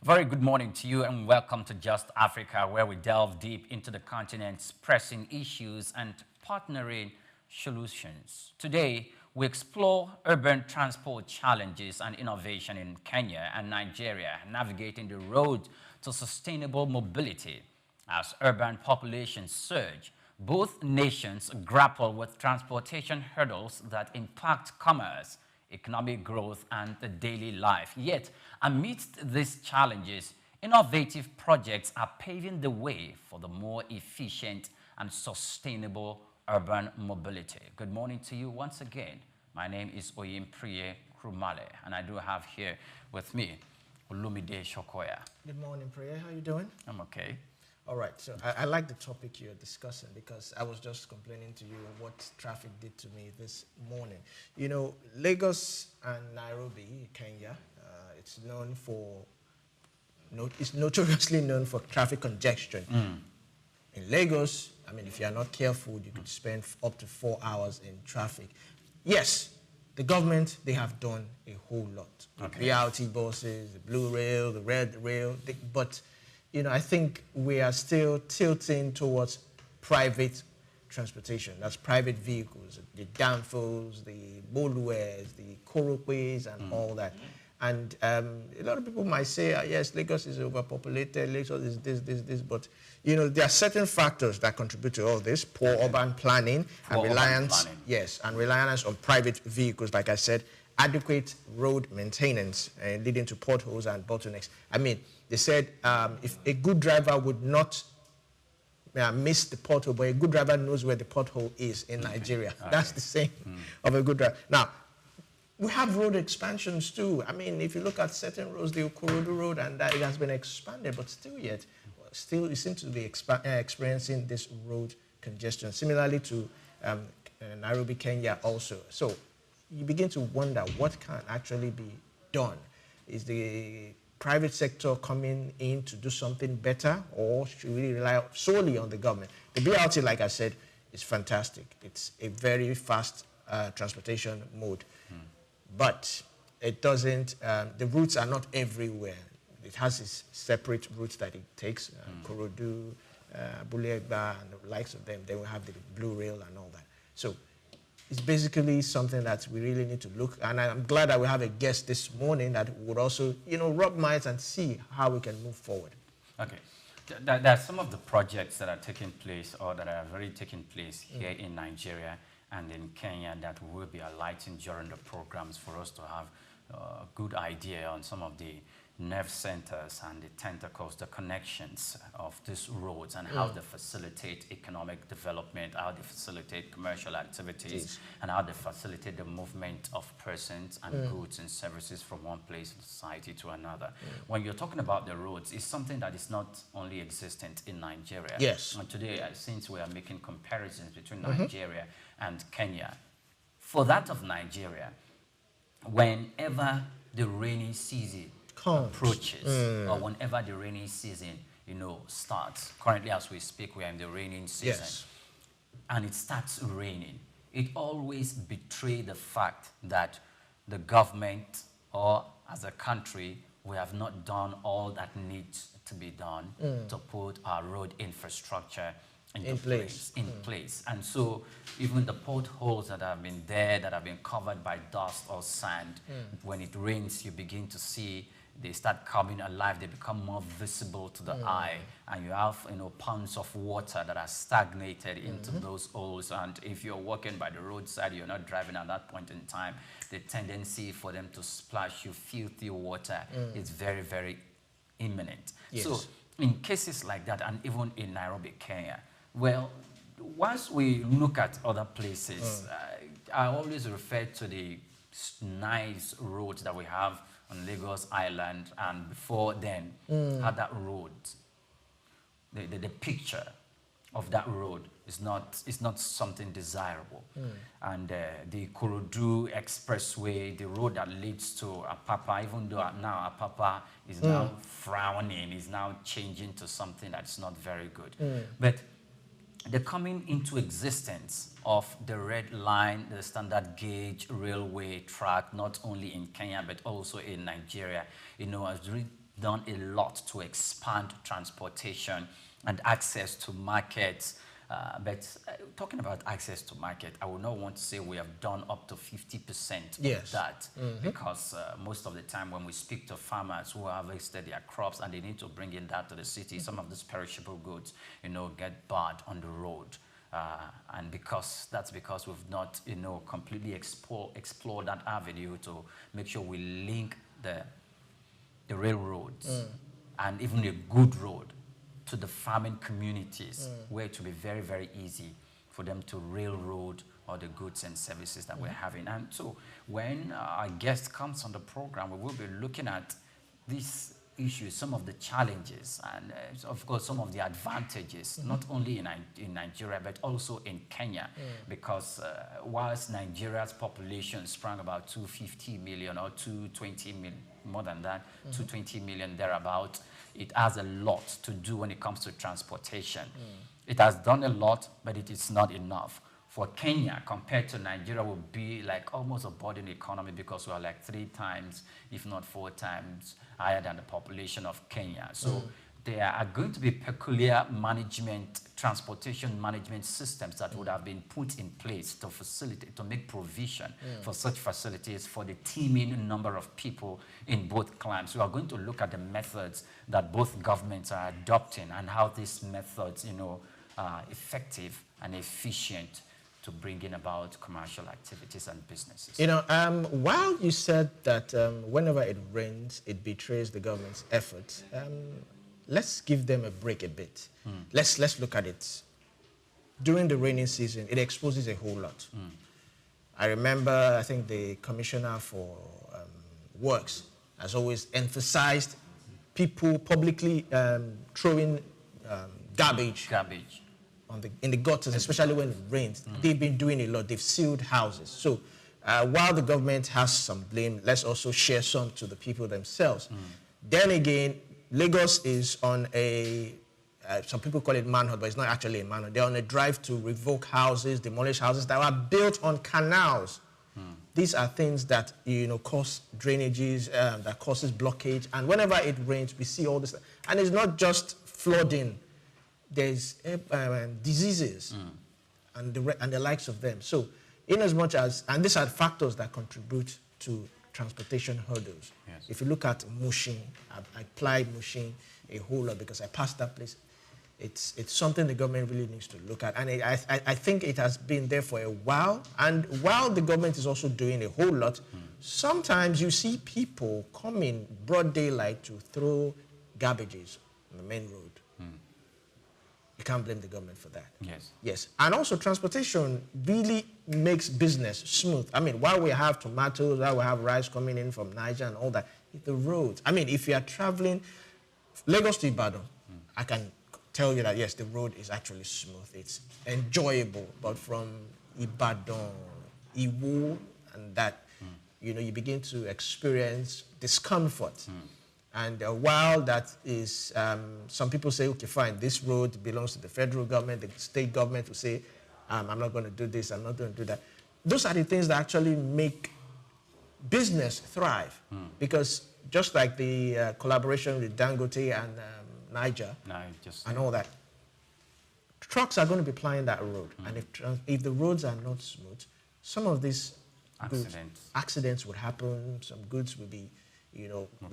Very good morning to you and welcome to Just Africa, where we delve deep into the continent's pressing issues and partnering solutions. Today, we explore urban transport challenges and innovation in Kenya and Nigeria, navigating the road to sustainable mobility. As urban populations surge, both nations grapple with transportation hurdles that impact commerce, economic growth, and the daily life. Yet, amidst these challenges, innovative projects are paving the way for the more efficient and sustainable urban mobility. Good morning to you once again. My name is Oyinpreye Krumale, and I do have here with me Olumide Sokoya. Good morning, Prayer. How are you doing? I'm okay. All right. So I like the topic you're discussing because I was just complaining to you what traffic did to me this morning. You know, Lagos and Nairobi, Kenya, it's known for, it's notoriously known for traffic congestion. In Lagos, I mean, if you're not careful, you could spend up to 4 hours in traffic. Yes, the government, they have done a whole lot. Okay. The BRT buses, the blue rail, the red rail, but you know, I think we are still tilting towards private transportation. That's private vehicles, the danfos, the boluwares, the koropes, and all that. And a lot of people might say, yes, Lagos is overpopulated, Lagos is this, but you know, there are certain factors that contribute to all this: poor urban planning and reliance, and reliance on private vehicles, like I said, adequate road maintenance, leading to potholes and bottlenecks. I mean, they said if a good driver would not miss the pothole, but a good driver knows where the pothole is in Nigeria. Okay. That's the same of a good driver. Now, we have road expansions too. I mean, if you look at certain roads, the Okorodu Road, and that it has been expanded, but still you seem to be experiencing this road congestion. Similarly to Nairobi, Kenya also. So you begin to wonder what can actually be done. Is the private sector coming in to do something better, or should we rely solely on the government? The BRT, like I said, is fantastic. It's a very fast transportation mode. But it doesn't, the routes are not everywhere. It has its separate routes that it takes, Korodu, Bulegba, and the likes of them. Then we have the blue rail and all that. So it's basically something that we really need to look, and I'm glad that we have a guest this morning that would also, you know, rub minds and see how we can move forward. Okay. There are some of the projects that are taking place or that are already taking place here in Nigeria and in Kenya that will be highlighting during the programs for us to have a good idea on some of the nerve centers and the tentacles, the connections of these roads and how they facilitate economic development, how they facilitate commercial activities, and how they facilitate the movement of persons and goods and services from one place in society to another. When you're talking about the roads, it's something that is not only existent in Nigeria. Yes. And today, since we are making comparisons between Nigeria and Kenya, for that of Nigeria, whenever the rainy season approaches, or whenever the rainy season, you know, starts. Currently, as we speak, we are in the raining season, and it starts raining. It always betrays the fact that the government, or as a country, we have not done all that needs to be done to put our road infrastructure in place. And so even the potholes that have been there, that have been covered by dust or sand, when it rains, you begin to see they start coming alive, they become more visible to the eye, and you have, you know, ponds of water that are stagnated into those holes. And if you're walking by the roadside, you're not driving at that point in time, the tendency for them to splash you filthy water is very, very imminent. So in cases like that, and even in Nairobi, Kenya, well, once we look at other places, I always refer to the nice roads that we have on Lagos Island, and before then, had that road. The picture of that road is not something desirable. And the Korodu Expressway, the road that leads to Apapa, even though now Apapa is now frowning, is now changing to something that's not very good. But the coming into existence of the red line, the standard gauge railway track, not only in Kenya but also in Nigeria, you know, has really done a lot to expand transportation and access to markets. But talking about access to market, I would not want to say we have done up to 50% of that, because most of the time when we speak to farmers who have harvested their crops and they need to bring in that to the city, some of these perishable goods, get bad on the road. And because we've not, completely explored that avenue to make sure we link the railroads and even a good road to the farming communities, where it will be very, very easy for them to railroad all the goods and services that we're having. And so when our guest comes on the program, we will be looking at these issues, some of the challenges, and of course some of the advantages, not only in Nigeria but also in Kenya, because whilst Nigeria's population sprang about 250 million or 220 million, more than that, 220 million thereabout, it has a lot to do when it comes to transportation. It has done a lot, but it is not enough. For Kenya, compared to Nigeria, would be like almost a budding economy, because we are like 3 times, if not 4 times, higher than the population of Kenya. So there are going to be peculiar transportation management systems that would have been put in place to facilitate, to make provision for such facilities for the teeming number of people in both climes. We are going to look at the methods that both governments are adopting and how these methods, are effective and efficient to bring in about commercial activities and businesses. While you said that whenever it rains, it betrays the government's efforts, let's give them a break a bit. Let's look at it. During the rainy season, it exposes a whole lot. I remember, I think the Commissioner for Works has always emphasized people publicly throwing garbage in the gutters, especially when it rains. They've been doing a lot. They've sealed houses. So while the government has some blame, let's also share some to the people themselves. Then again, Lagos is on some people call it manhunt, but it's not actually a manhunt. They're on a drive to revoke houses, demolish houses that were built on canals. These are things that, cause drainages, that causes blockage. And whenever it rains, we see all this. And it's not just flooding. There's diseases and the likes of them. So in as much as, and these are factors that contribute to transportation hurdles. Yes. If you look at Mushin, I applied Mushin a whole lot because I passed that place. It's something the government really needs to look at. And I think it has been there for a while. And while the government is also doing a whole lot, sometimes you see people come in broad daylight to throw garbages on the main road. You can't blame the government for that. Yes. And also transportation really makes business smooth. I mean, while we have tomatoes, while we have rice coming in from Niger and all that, the roads. I mean, if you are traveling Lagos to Ibadan, I can tell you that, yes, the road is actually smooth. It's enjoyable. But from Ibadan, Iwo, and that, you begin to experience discomfort. And while that is, some people say, okay, fine, this road belongs to the federal government, the state government will say, I'm not going to do this, I'm not going to do that. Those are the things that actually make business thrive. Because just like the collaboration with Dangote and Niger and all that, trucks are going to be plying that road. And if the roads are not smooth, some of these accidents would happen, some goods will be,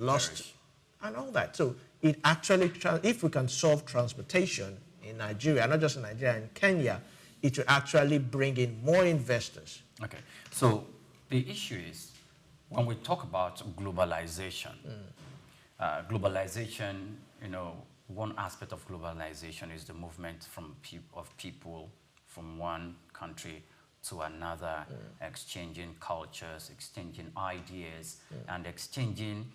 lost. Perish. And all that. So it actually, if we can solve transportation in Nigeria, not just in Nigeria, in Kenya, it will actually bring in more investors. Okay. So the issue is, when we talk about globalization, one aspect of globalization is the movement of people from one country to another, exchanging cultures, exchanging ideas, and exchanging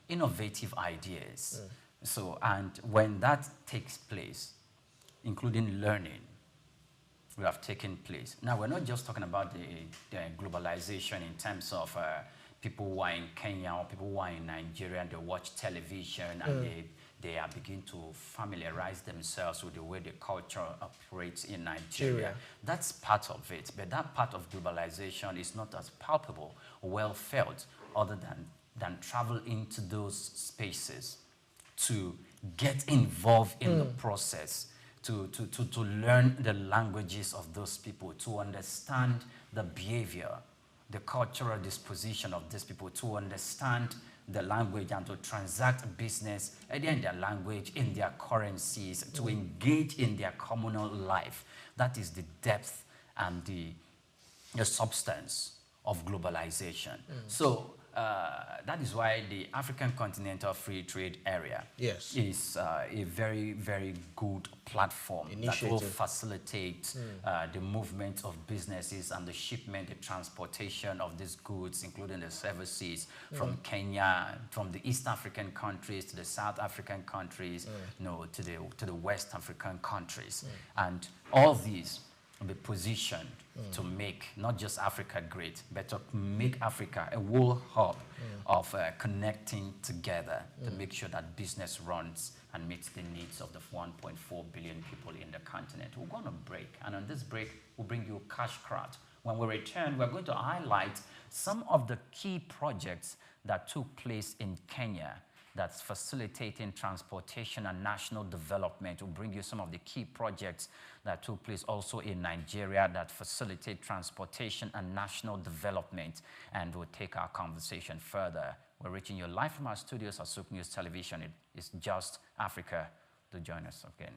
innovative ideas. So, and when that takes place, including learning, will have taken place. Now, we're not just talking about the globalization in terms of people who are in Kenya or people who are in Nigeria and they watch television and they are beginning to familiarize themselves with the way the culture operates in Nigeria. That's part of it, but that part of globalization is not as palpable or well felt, other than than travel into those spaces to get involved in the process, to learn the languages of those people, to understand the behavior, the cultural disposition of these people, to understand the language and to transact business in their language, in their currencies, to engage in their communal life. That is the depth and the substance of globalization. So that is why the African Continental Free Trade Area is a very, very good platform that will facilitate the movement of businesses and the shipment, the transportation of these goods, including the services from Kenya, from the East African countries to the South African countries, to the West African countries. And all these be positioned to make not just Africa great, but to make Africa a world hub of connecting together to make sure that business runs and meets the needs of the 1.4 billion people in the continent. We're going to break, and on this break, we'll bring you Cash Crowd. When we return, we're going to highlight some of the key projects that took place in Kenya that's facilitating transportation and national development. We'll bring you some of the key projects that took place also in Nigeria that facilitate transportation and national development. And we'll take our conversation further. We're reaching you live from our studios at Sook News Television. It's Just Africa. Do join us again.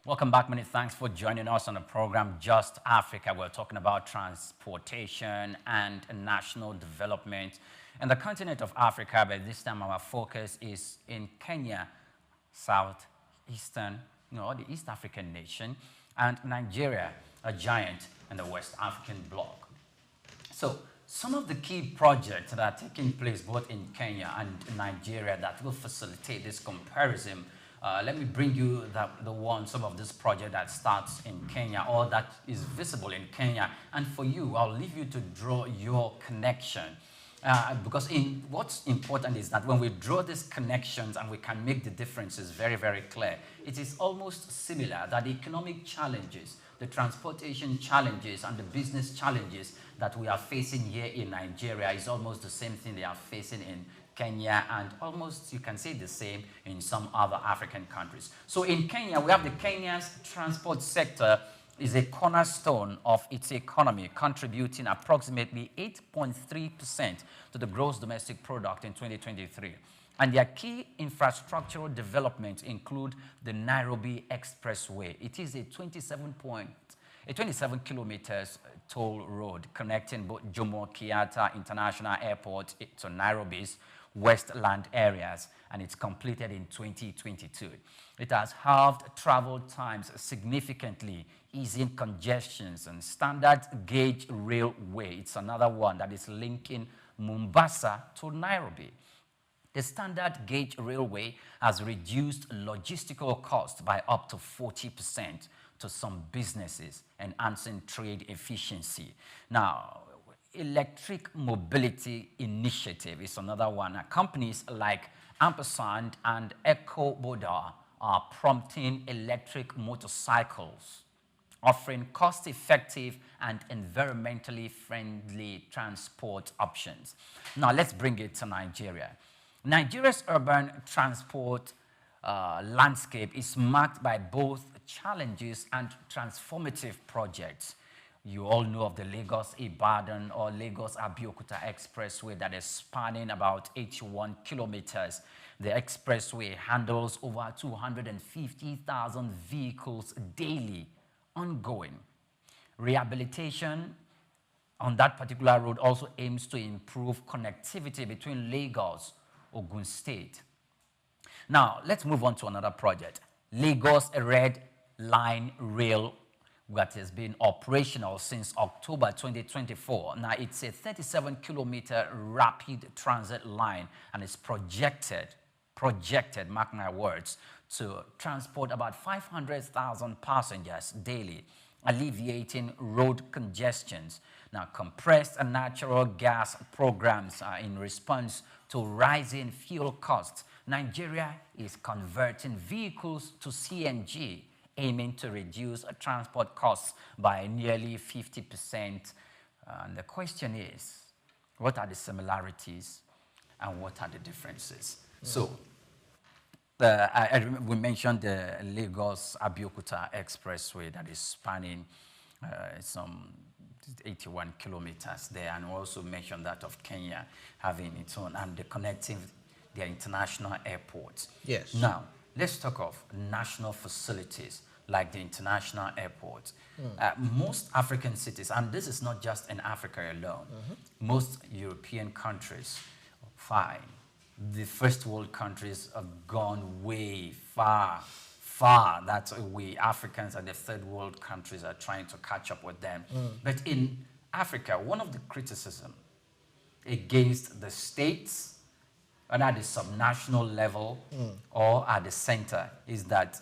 Welcome back. Many thanks for joining us on the program Just Africa. We're talking about transportation and national development in the continent of Africa, but this time our focus is in Kenya, southeastern, the East African nation, and Nigeria, a giant in the West African bloc. So some of the key projects that are taking place both in Kenya and Nigeria that will facilitate this comparison. Let me bring you some of this project that starts in Kenya or that is visible in Kenya. And for you, I'll leave you to draw your connection. Because what's important is that when we draw these connections and we can make the differences very, very clear, it is almost similar that the economic challenges, the transportation challenges, and the business challenges that we are facing here in Nigeria is almost the same thing they are facing in Kenya, and almost you can say the same in some other African countries. So in Kenya, we have Kenya's transport sector is a cornerstone of its economy, contributing approximately 8.3% to the gross domestic product in 2023. And their key infrastructural developments include the Nairobi Expressway. It is a 27 kilometers toll road connecting both Jomo Kenyatta International Airport to Nairobi's Westland areas, and it's completed in 2022. It has halved travel times significantly, easing congestions, and standard gauge railway. It's another one that is linking Mombasa to Nairobi. The standard gauge railway has reduced logistical costs by up to 40% to some businesses, enhancing trade efficiency. Now, electric mobility initiative is another one. Companies like Ampersand and EcoBoda are prompting electric motorcycles, offering cost-effective and environmentally friendly transport options. Now, let's bring it to Nigeria. Nigeria's urban transport landscape is marked by both challenges and transformative projects. You all know of the Lagos-Ibadan or Lagos-Abeokuta Expressway that is spanning about 81 kilometers. The expressway handles over 250,000 vehicles daily, ongoing. Rehabilitation on that particular road also aims to improve connectivity between Lagos, Ogun State. Now, let's move on to another project. Lagos Red Line Rail that has been operational since October 2024. Now, it's a 37-kilometer rapid transit line, and it's projected, mark my words, to transport about 500,000 passengers daily. alleviating road congestions. Now, compressed and natural gas programs are in response to rising fuel costs. Nigeria is converting vehicles to CNG, aiming to reduce transport costs by nearly 50%. And the question is, what are the similarities and what are the differences? So, we mentioned the Lagos-Abeokuta Expressway that is spanning some 81 kilometers there, and we also mentioned that of Kenya having its own, and the connecting their international airports. Yes. Now, let's talk of national facilities like the international airport. Most African cities, and this is not just in Africa alone, most European countries, fine, the first world countries have gone way far. That's we Africans and the third world countries are trying to catch up with them. But in Africa, one of the criticism against the states, whether at the subnational level or at the center, is that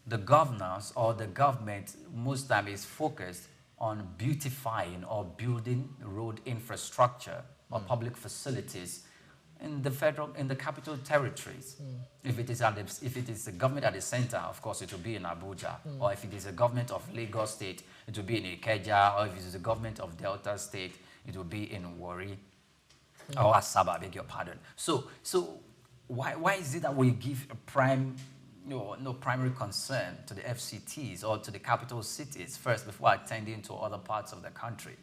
the governors or the government most time is focused on beautifying or building road infrastructure or public facilities in the capital territories. If it is the government at the center, of course it will be in Abuja, or if it is the government of Lagos State, it will be in Ikeja, or if it is the government of Delta State, it will be in Warri or Asaba, I beg your pardon. So why is it that we give a primary concern to the FCTs or to the capital cities first before attending to other parts of the country?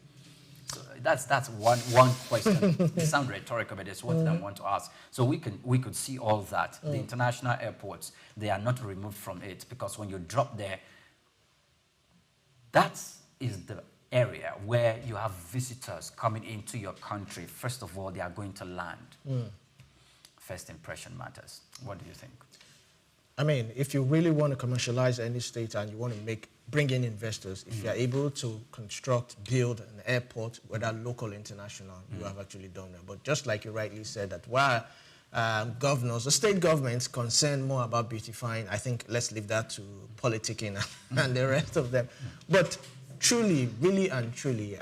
So that's one question. It sounds rhetorical, but it's what I want to ask. So we could see all that. The international airports, they are not removed from it, because when you drop there, that is the area where you have visitors coming into your country. First of all, they are going to land. First impression matters. What do you think? I mean, if you really want to commercialize any state and you want to bring in investors, if you're able to build an airport, whether local or international, you have actually done that. But just like you rightly said, that while governors, the state governments concerned more about beautifying, I think let's leave that to politicking and the rest of them. But truly, really and truly,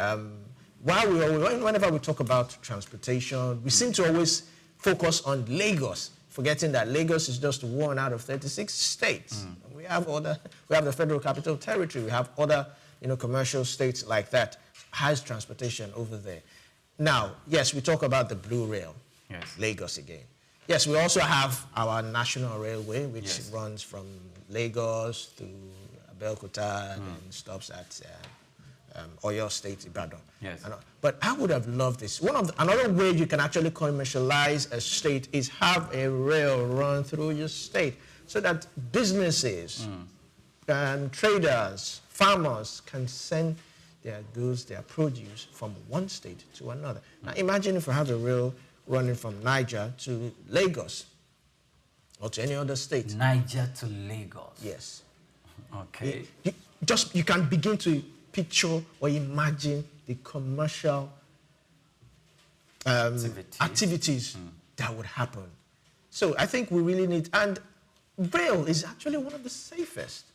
whenever we talk about transportation, we seem to always focus on Lagos, forgetting that Lagos is just one out of 36 states. We have the Federal Capital Territory. We have other, commercial states like that has transportation over there. Now, yes, we talk about the Blue Rail, Lagos again. Yes, we also have our national railway, which runs from Lagos to Abeokuta and stops at Oyo State, Ibadan. Yes. But I would have loved this. Another way you can actually commercialize a state is have a rail run through your state, so that businesses, traders, farmers can send their goods, their produce from one state to another. Now imagine if we have a rail running from Niger to Lagos or to any other state. Niger to Lagos. Yes. Okay. You can begin to picture or imagine the commercial activities that would happen. So I think we really need, and rail is actually one of the safest.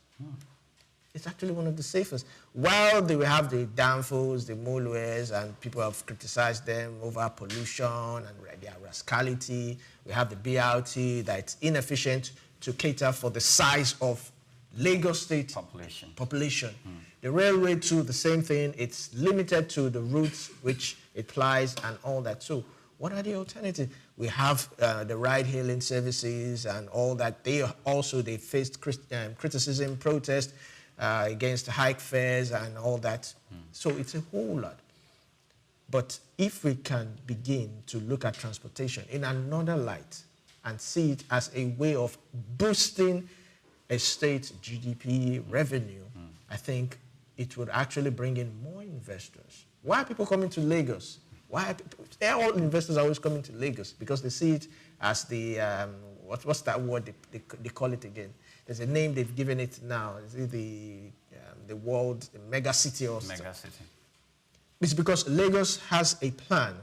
It's actually one of the safest. While they will have the downfalls, the malwares, and people have criticized them over pollution and their rascality, we have the BRT that's inefficient to cater for the size of Lagos State population. The railway too, the same thing. It's limited to the routes which it plies and all that. So what are the alternatives? We have the ride-hailing services and all that. They faced criticism, protest against hike fares and all that. So it's a whole lot. But if we can begin to look at transportation in another light and see it as a way of boosting a state GDP revenue, I think it would actually bring in more investors. Why are people coming to Lagos? All investors are always coming to Lagos because they see it as the, what's that word they call it again? There's a name they've given it now. Is it the world, the megacity or something? Megacity. It's because Lagos has a plan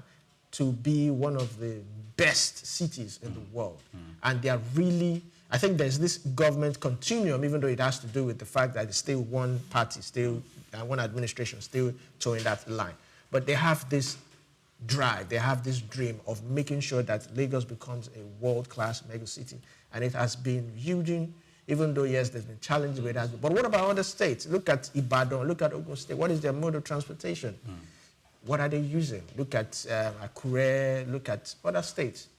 to be one of the best cities in the world. And they are really, I think there's this government continuum, even though it has to do with the fact that it's still one party, still one administration, still towing that line. But they have this drive, they have this dream of making sure that Lagos becomes a world-class megacity. And it has been huge, even though, yes, there's been challenges with that. But what about other states? Look at Ibadan, look at Ogun State. What is their mode of transportation? What are they using? Look at Akure, look at other states.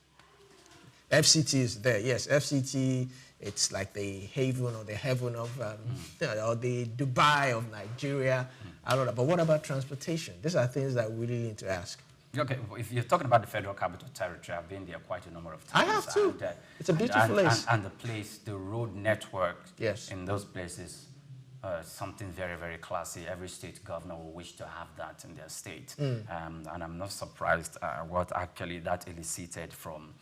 FCT is there, yes. FCT, it's like the haven or the heaven of, or the Dubai of Nigeria. I don't know. But what about transportation? These are things that we really need to ask. Okay, if you're talking about the Federal Capital Territory, I've been there quite a number of times. I have too. And, it's a beautiful place. And the place, the road network yes. in those places, something very, very classy. Every state governor will wish to have that in their state. And I'm not surprised what actually that elicited from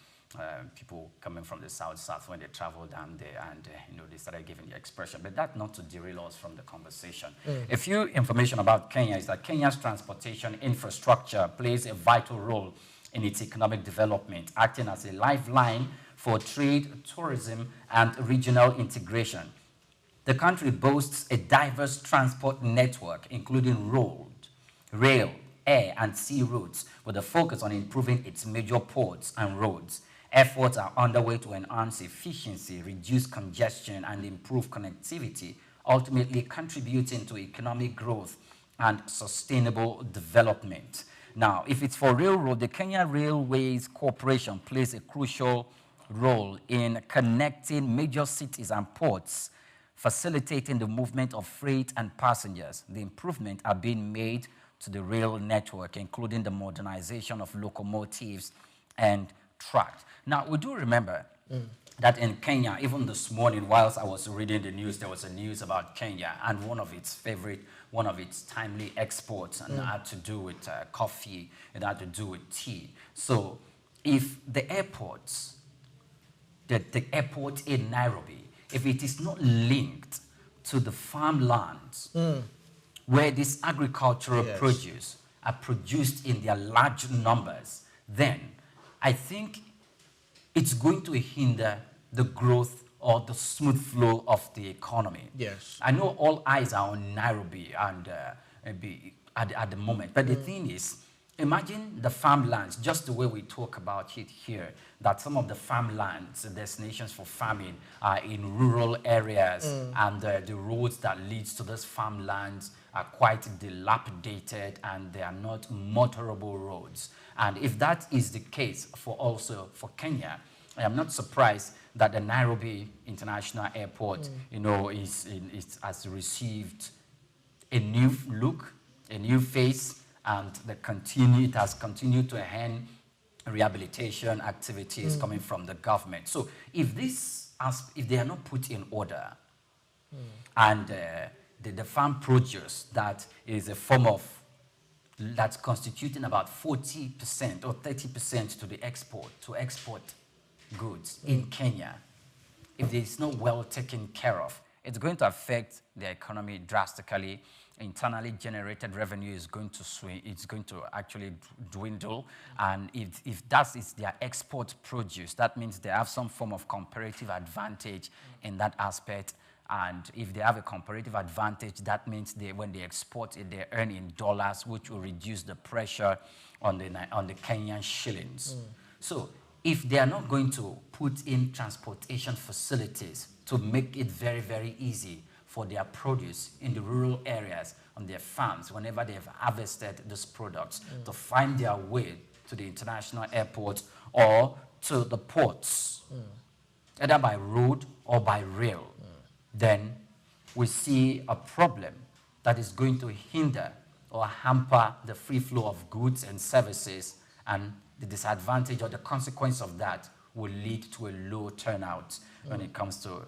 people coming from the south when they traveled down there and they started giving the expression. But that's not to derail us from the conversation. A few information about Kenya is that Kenya's transportation infrastructure plays a vital role in its economic development, acting as a lifeline for trade, tourism, and regional integration. The country boasts a diverse transport network, including road, rail, air, and sea routes, with a focus on improving its major ports and roads. Efforts are underway to enhance efficiency, reduce congestion, and improve connectivity, ultimately contributing to economic growth and sustainable development. Now, if it's for railroad, the Kenya Railways Corporation plays a crucial role in connecting major cities and ports, facilitating the movement of freight and passengers. The improvements are being made to the rail network, including the modernization of locomotives and tracks. Now, we do remember that in Kenya, even this morning, whilst I was reading the news, there was a news about Kenya, and one of its timely exports, and it had to do with coffee, it had to do with tea. So if the airports, the airport in Nairobi, if it is not linked to the farmlands where this agricultural produce are produced in their large numbers, then I think it's going to hinder the growth or the smooth flow of the economy. Yes. I know all eyes are on Nairobi and at the moment, but the thing is, imagine the farmlands, just the way we talk about it here, that some of the farmlands, the destinations for farming, are in rural areas, and the roads that leads to those farmlands are quite dilapidated, and they are not motorable roads. And if that is the case for Kenya, I am not surprised that the Nairobi International Airport, has received a new look, a new face, and it has continued to enhance rehabilitation activities coming from the government. So if they are not put in order, and the farm produce that is a form of that's constituting about 40% or 30% to export goods in Kenya, if it's not well taken care of, it's going to affect the economy drastically. Internally generated revenue is going to swing, it's going to actually dwindle. And if that is their export produce, that means they have some form of comparative advantage in that aspect. And if they have a comparative advantage, that means when they export it, they earn in dollars, which will reduce the pressure on the Kenyan shillings. So if they are not going to put in transportation facilities to make it very, very easy for their produce in the rural areas on their farms, whenever they have harvested these products, to find their way to the international airport or to the ports, either by road or by rail, then we see a problem that is going to hinder or hamper the free flow of goods and services, and the disadvantage or the consequence of that will lead to a low turnout when it comes to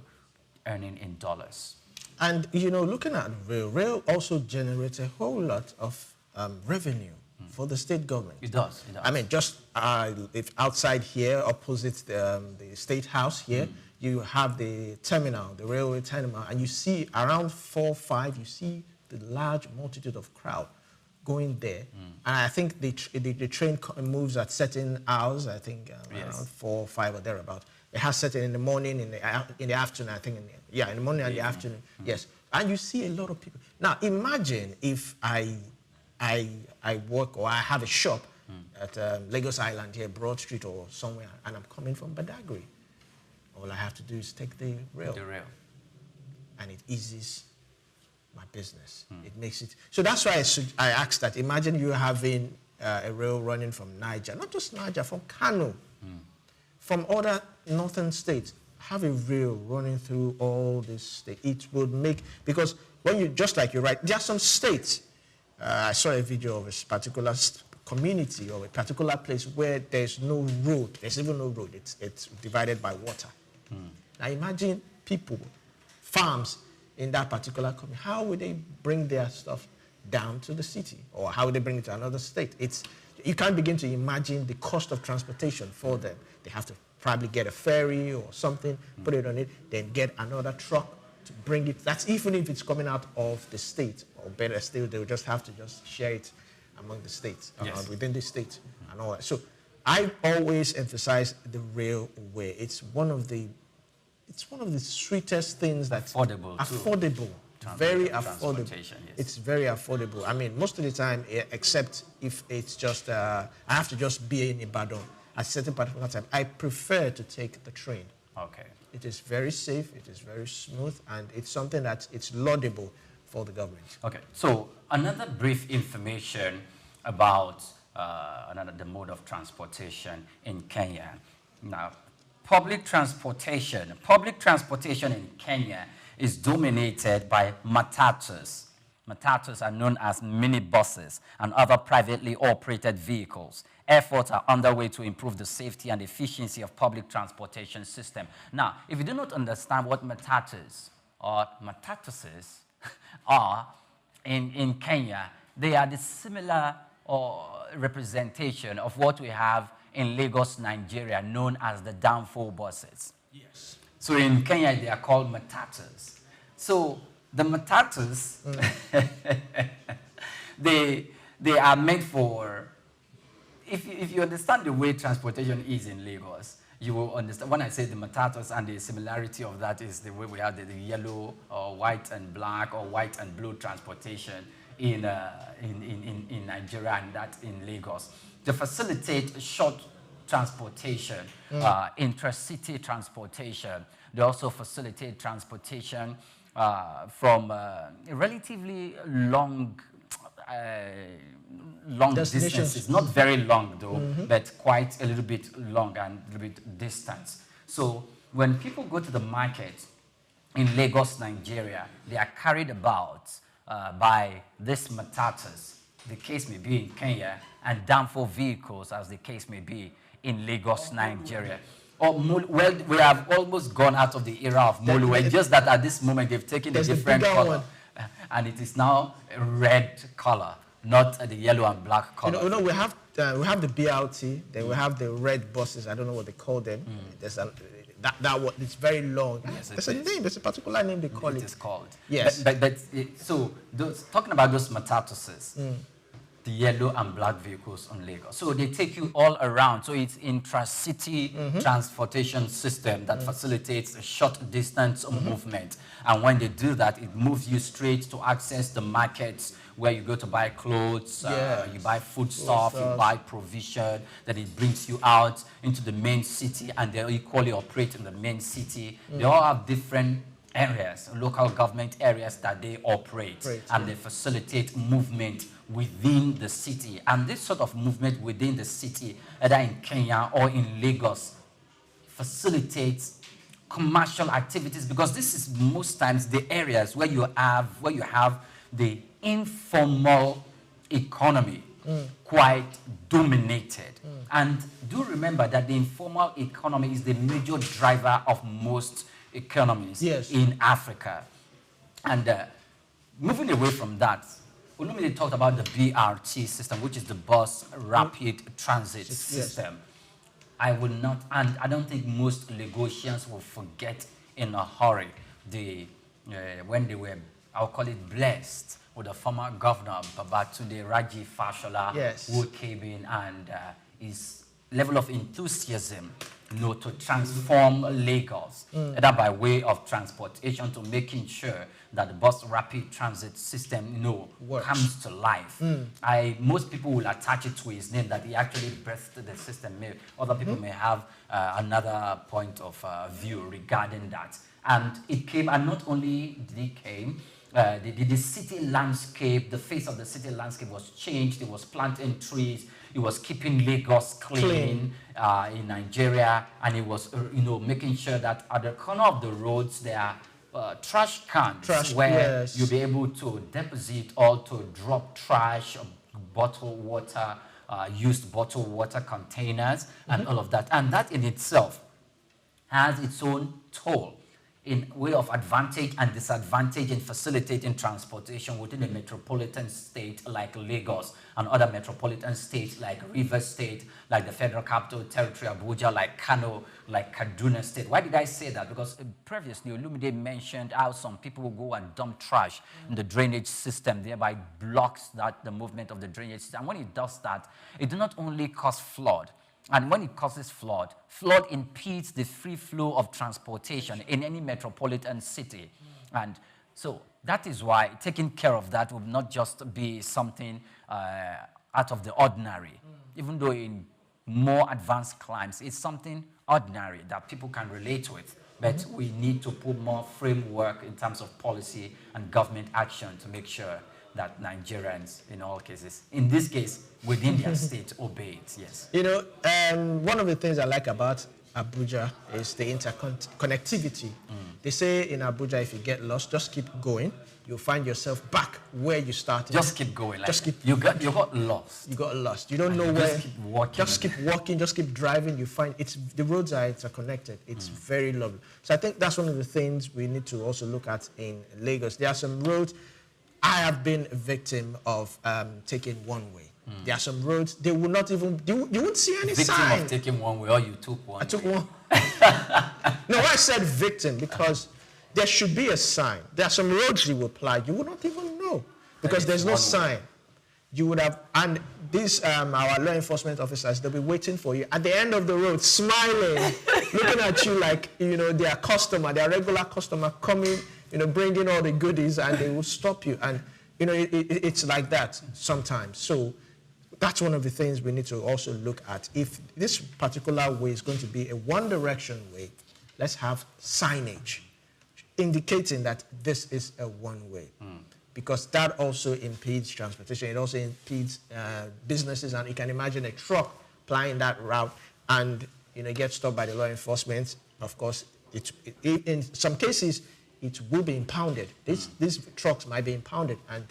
earning in dollars. And, looking at rail also generates a whole lot of revenue for the state government. It does. I mean, just if outside here, opposite the State House here, you have the terminal, the railway terminal, and you see around 4 or 5, you see the large multitude of crowd going there. And I think the train moves at certain hours, I think around 4 or 5 or thereabout. It has certain in the morning, in the afternoon, I think. In the morning and the afternoon. Yes. And you see a lot of people. Now, imagine if I work or I have a shop at Lagos Island here, Broad Street or somewhere, and I'm coming from Badagry. All I have to do is take the rail. And it eases my business. It makes it. So that's why I asked that. Imagine you having a rail running from Niger, not just Niger, from Kano, from other northern states. Have a rail running through all this state. It would make, because when you, just like you're right, there are some states. I saw a video of a particular community or a particular place where there's no road. There's even no road. It's divided by water. Now imagine people, farms in that particular community. How would they bring their stuff down to the city? Or how would they bring it to another state? You can't begin to imagine the cost of transportation for them. They have to probably get a ferry or something, put it on it, then get another truck to bring it. That's even if it's coming out of the state, or better still, they will just have to just share it among the states, within the state and all that. So I always emphasize the railway. It's one of the sweetest things that affordable, very affordable. Yes. It's very affordable. I mean, most of the time, except if it's just I have to just be in Ibadan at a certain particular time, I prefer to take the train. Okay. It is very safe, it is very smooth, and it's something that it's laudable for the government. Okay. So another brief information about the mode of transportation in Kenya. Now, public transportation in Kenya is dominated by matatus. Matatus are known as minibuses and other privately operated vehicles. Efforts are underway to improve the safety and efficiency of public transportation system. Now, if you do not understand what matatus or matatuses are in Kenya, they are the similar representation of what we have in Lagos, Nigeria, known as the downfall buses. Yes. So in Kenya, they are called matatus. So the matatus, they are meant for, if you understand the way transportation is in Lagos, you will understand. When I say the matatus, and the similarity of that is the way we have the yellow or white and black or white and blue transportation in Nigeria and that in Lagos. To facilitate short transportation, intracity transportation. They also facilitate transportation from relatively long distances. Not very long though, but quite a little bit long and a little bit distance. So when people go to the market in Lagos, Nigeria, they are carried about by this matatus, the case may be in Kenya, and downfall vehicles, as the case may be in Lagos, Nigeria. Well, we have almost gone out of the era of Moluwe, just that at this moment they've taken a different color. And it is now a red color, not the yellow and black color. You know, we have the BRT, then we have the red buses. I don't know what they call them. There's that one, it's very long. Yes, there's a name, there's a particular name they call it. It is called. Yes. So talking about those matatuses, the yellow and black vehicles on Lagos. So they take you all around. So it's intracity transportation system that facilitates a short distance movement. And when they do that, it moves you straight to access the markets where you go to buy clothes, you buy food stuff, you buy provision, then it brings you out into the main city, and they equally operate in the main city. They all have different areas, local government areas that they operate, and they facilitate movement within the city. And this sort of movement within the city, either in Kenya or in Lagos, facilitates commercial activities, because this is most times the areas where you have the informal economy quite dominated. And do remember that the informal economy is the major driver of most economies in Africa. And moving away from that, Olumide talked about the BRT system, which is the bus rapid transit system. I will not, and I don't think most Lagosians will forget in a hurry when they were, I'll call it, blessed with the former governor Babatunde Raji Fashola, who came in, and his level of enthusiasm to transform Lagos, either by way of transportation to making sure that the bus rapid transit system, comes to life. Most people will attach it to his name, that he actually birthed the system. Other people may have another point of view regarding that. And it came, and not only did it came, the city landscape, the face of the city landscape was changed. It was planting trees. It was keeping Lagos clean. In Nigeria, and it was making sure that at the corner of the roads there are trash cans where you'll be able to deposit or to drop trash, bottled water, used bottled water containers, and all of that. And that in itself has its own toll in way of advantage and disadvantage in facilitating transportation within a metropolitan state like Lagos and other metropolitan states like Rivers State, like the Federal Capital Territory, Abuja, like Kano, like Kaduna State. Why did I say that? Because previously, Olumide mentioned how some people will go and dump trash in the drainage system, thereby blocks the movement of the drainage system. And when it does that, it does not only cause flood. And when it causes flood impedes the free flow of transportation in any metropolitan city. And so that is why taking care of that will not just be something out of the ordinary. Even though in more advanced climes, it's something ordinary that people can relate with. But we need to put more framework in terms of policy and government action to make sure that Nigerians, in all cases, in this case, within their state, obey it, yes. One of the things I like about Abuja is the interconnectivity. They say in Abuja, if you get lost, just keep going. You'll find yourself back where you started. Just keep going. You got lost. You got lost. You don't know where. Just keep walking. Just keep walking. Just keep driving. You find the roads are interconnected. It's very lovely. So I think that's one of the things we need to also look at in Lagos. There are some roads. I have been a victim of taking one way. There are some roads, they will not even, you won't see any sign. Victim of taking one way, or you took one. I took one. No, I said victim because there should be a sign. There are some roads you will apply, you will not even know because there's no sign. You would have, and these, our law enforcement officers, they'll be waiting for you at the end of the road, smiling, looking at you like, their customer, their regular customer coming, bringing all the goodies, and they will stop you. And, it's like that sometimes. So that's one of the things we need to also look at. If this particular way is going to be a one-direction way, let's have signage indicating that this is a one-way. Because that also impedes transportation. It also impedes businesses. And you can imagine a truck plying that route and, get stopped by the law enforcement. Of course, in some cases, it will be impounded. These trucks might be impounded, and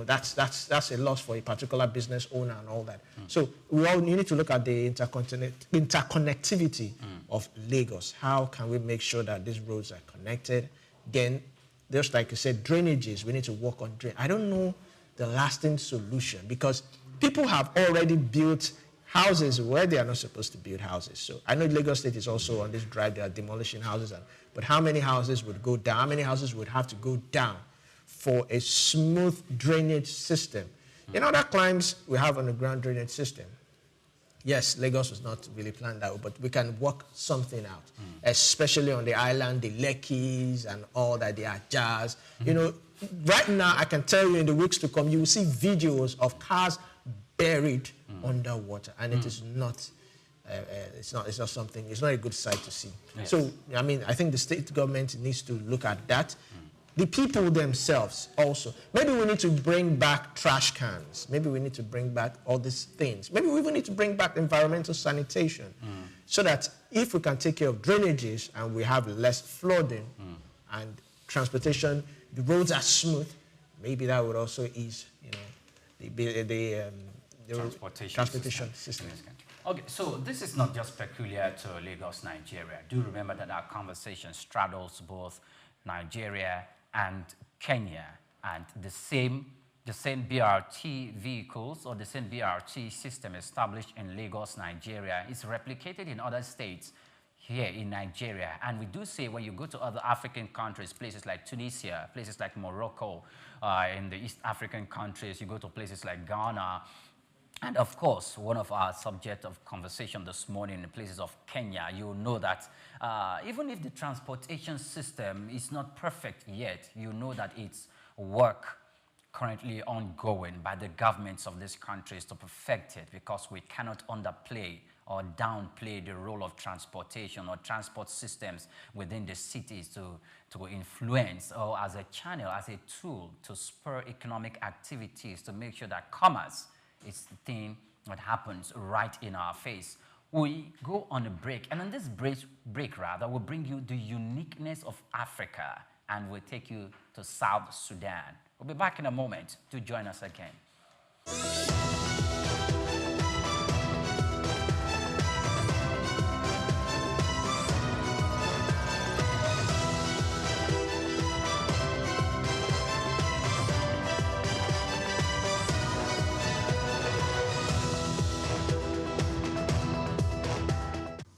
that's a loss for a particular business owner and all that. So you need to look at the interconnectivity of Lagos. How can we make sure that these roads are connected? Again, just like you said, drainages. We need to work on drainage. I don't know the lasting solution because people have already built houses where they are not supposed to build houses. So I know Lagos State is also on this drive. They are demolishing houses. But how many houses would go down? How many houses would have to go down for a smooth drainage system? In other climes, we have an underground drainage system. Yes, Lagos was not really planned out, but we can work something out, especially on the island, the Lekkis and all that, the Ajas. Right now, I can tell you in the weeks to come, you will see videos of cars buried underwater, and it is not. It's not something. It's not a good sight to see. Yes. So I think the state government needs to look at that. The people themselves also. Maybe we need to bring back trash cans. Maybe we need to bring back all these things. Maybe we even need to bring back environmental sanitation, so that if we can take care of drainages and we have less flooding and transportation, the roads are smooth. Maybe that would also ease, the transportation system. Okay, so this is not just peculiar to Lagos, Nigeria. Do remember that our conversation straddles both Nigeria and Kenya, and the same BRT vehicles or the same BRT system established in Lagos, Nigeria is replicated in other states here in Nigeria. And we do say when you go to other African countries, places like Tunisia, places like Morocco, in the East African countries, you go to places like Ghana, And of course, one of our subject of conversation this morning in the places of Kenya, you know that even if the transportation system is not perfect yet, you know that it's work currently ongoing by the governments of these countries to perfect it, because we cannot underplay or downplay the role of transportation or transport systems within the cities to influence, or as a channel, as a tool to spur economic activities, to make sure that commerce is the thing that happens right in our face. We go on a break, and on this break rather, we'll bring you the uniqueness of Africa, and we'll take you to South Sudan. We'll be back in a moment to join us again.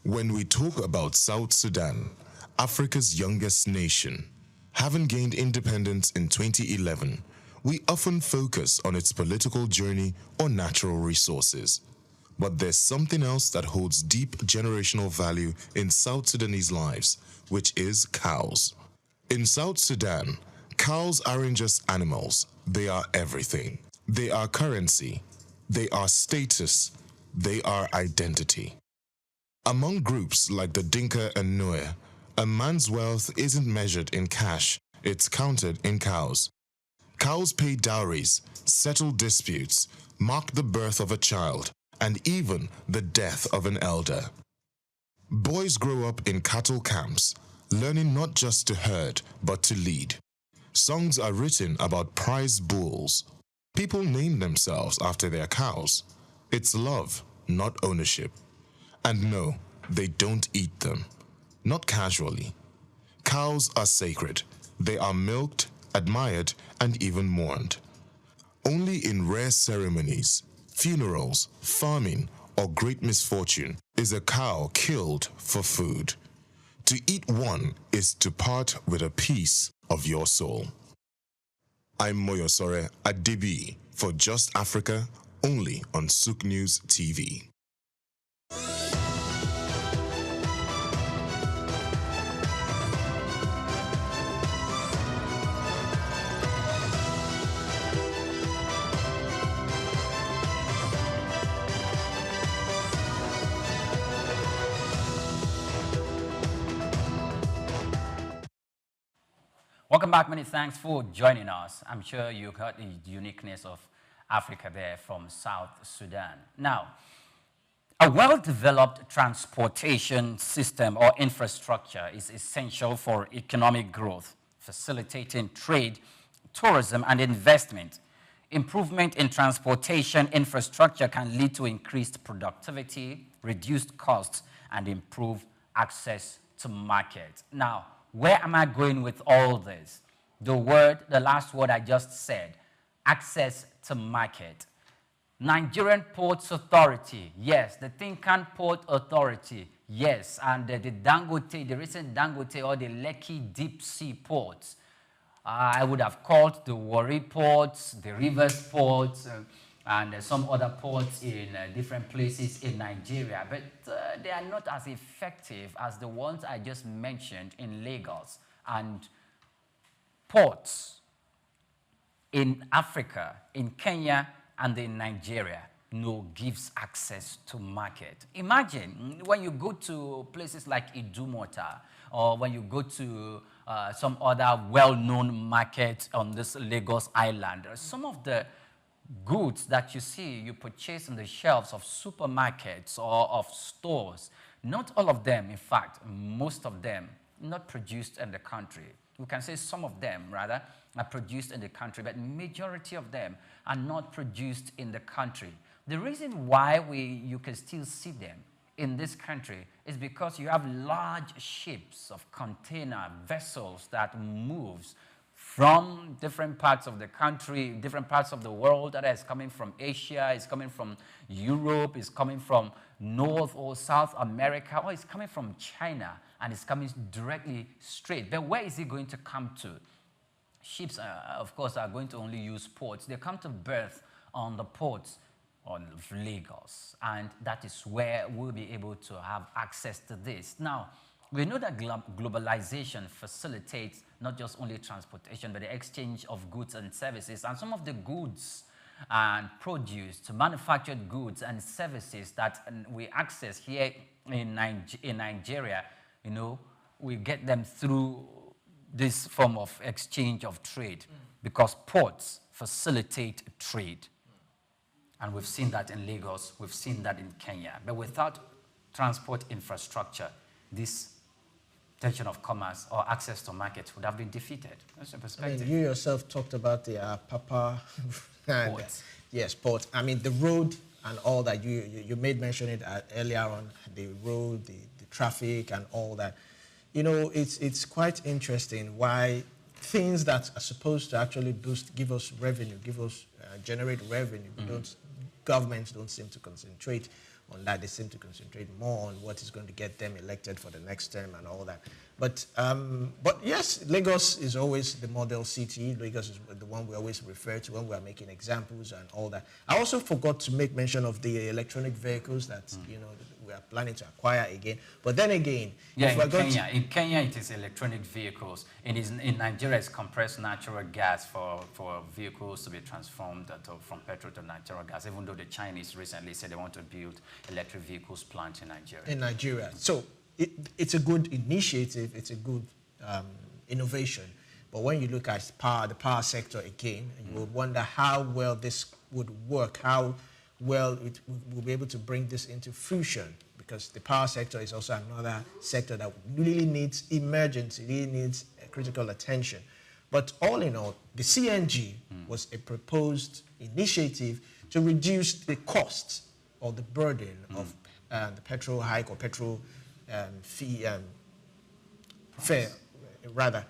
When we talk about South Sudan, Africa's youngest nation, having gained independence in 2011, we often focus on its political journey or natural resources. But there's something else that holds deep generational value in South Sudanese lives, which is cows. In South Sudan, cows aren't just animals, they are everything. They are currency, they are status, they are identity. Among groups like the Dinka and Nuer, a man's wealth isn't measured in cash, it's counted in cows. Cows pay dowries, settle disputes, mark the birth of a child, and even the death of an elder. Boys grow up in cattle camps, learning not just to herd, but to lead. Songs are written about prized bulls. People name themselves after their cows. It's love, not ownership. And no, they don't eat them. Not casually. Cows are sacred. They are milked, admired, and even mourned. Only in rare ceremonies, funerals, farming, or great misfortune is a cow killed for food. To eat one is to part with a piece of your soul. I'm Moyosore Adebi for Just Africa, only on Souk News TV. Welcome back. Many thanks for joining us. I'm sure you heard the uniqueness of Africa there from South Sudan. Now, a well-developed transportation system or infrastructure is essential for economic growth, facilitating trade, tourism, and investment. Improvement in transportation infrastructure can lead to increased productivity, reduced costs, and improved access to market. Now, where am I going with all this? The last word I just said, access to market. Nigerian Ports Authority, yes. The Tinkan Port Authority, yes. And the Dangote, the recent Dangote or the Lekki Deep Sea Ports. I would have called the Warri ports, the Rivers ports, and some other ports in different places in Nigeria, but they are not as effective as the ones I just mentioned in Lagos. And ports in Africa, in Kenya, and in Nigeria gives access to market. Imagine when you go to places like Idumota, or when you go to some other well-known market on this Lagos island, some of the goods that you purchase on the shelves of supermarkets or of stores, not all of them, in fact, most of them, not produced in the country. We can say some of them, rather, are produced in the country, but majority of them are not produced in the country. The reason why you can still see them in this country is because you have large ships of container vessels that moves from different parts of the country, different parts of the world, that is coming from Asia, is coming from Europe, is coming from North or South America, or it's coming from China, and it's coming directly straight. But where is it going to come to? Ships, of course, are going to only use ports. They come to berth on the ports. of Lagos, and that is where we'll be able to have access to this. Now, we know that globalization facilitates not just only transportation, but the exchange of goods and services, and some of the goods and produce to manufactured goods and services that we access here in Nigeria, you know, we get them through this form of exchange of trade because ports facilitate trade. And we've seen that in Lagos, we've seen that in Kenya. But without transport infrastructure, this tension of commerce or access to markets would have been defeated. That's the perspective. I mean, you yourself talked about the Papa Ports. Yes, ports. I mean, the road and all that, you made mention it earlier on, the road, the traffic and all that. You know, it's quite interesting why things that are supposed to actually give us revenue, generate revenue, governments don't seem to concentrate on that. They seem to concentrate more on what is going to get them elected for the next term and all that. But yes, Lagos is always the model city. Lagos is the one we always refer to when we are making examples and all that. I also forgot to make mention of the electronic vehicles that you know we are planning to acquire again. But then again, yeah, in Kenya it is electronic vehicles. In Nigeria it's compressed natural gas for vehicles to be transformed from petrol to natural gas. Even though the Chinese recently said they want to build electric vehicles plant in Nigeria. In Nigeria, so. It's a good initiative, it's a good innovation. But when you look at the power sector again, you will wonder how well this would work, how well it will be able to bring this into fruition, because the power sector is also another sector that really needs emergency, really needs critical attention. But all in all, the CNG was a proposed initiative to reduce the cost or the burden of the petrol hike or petrol fare, rather.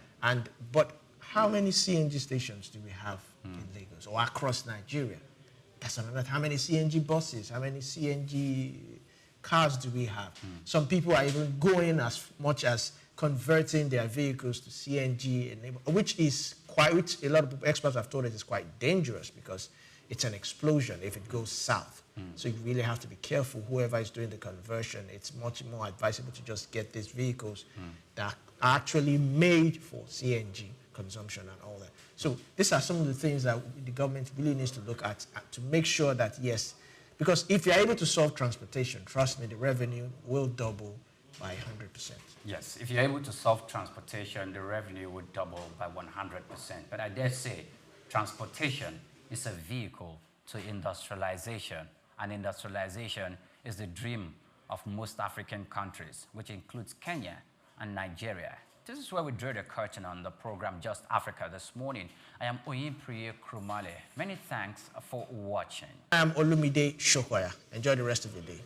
But how many CNG stations do we have in Lagos or across Nigeria? That's another. How many CNG buses? How many CNG cars do we have? Some people are even going as much as converting their vehicles to CNG, which a lot of experts have told us is quite dangerous because it's an explosion if it goes south. So you really have to be careful, whoever is doing the conversion. It's much more advisable to just get these vehicles that are actually made for CNG consumption and all that. So these are some of the things that the government really needs to look at to make sure that, yes, because if you're able to solve transportation, trust me, the revenue will double by 100%. Yes, if you're able to solve transportation, the revenue would double by 100%. But I dare say, transportation is a vehicle to industrialization, and industrialization is the dream of most African countries, which includes Kenya and Nigeria. This is where we drew the curtain on the program Just Africa this morning. I am Oyinpreye Krumale. Many thanks for watching. I am Olumide Sokoya. Enjoy the rest of your day.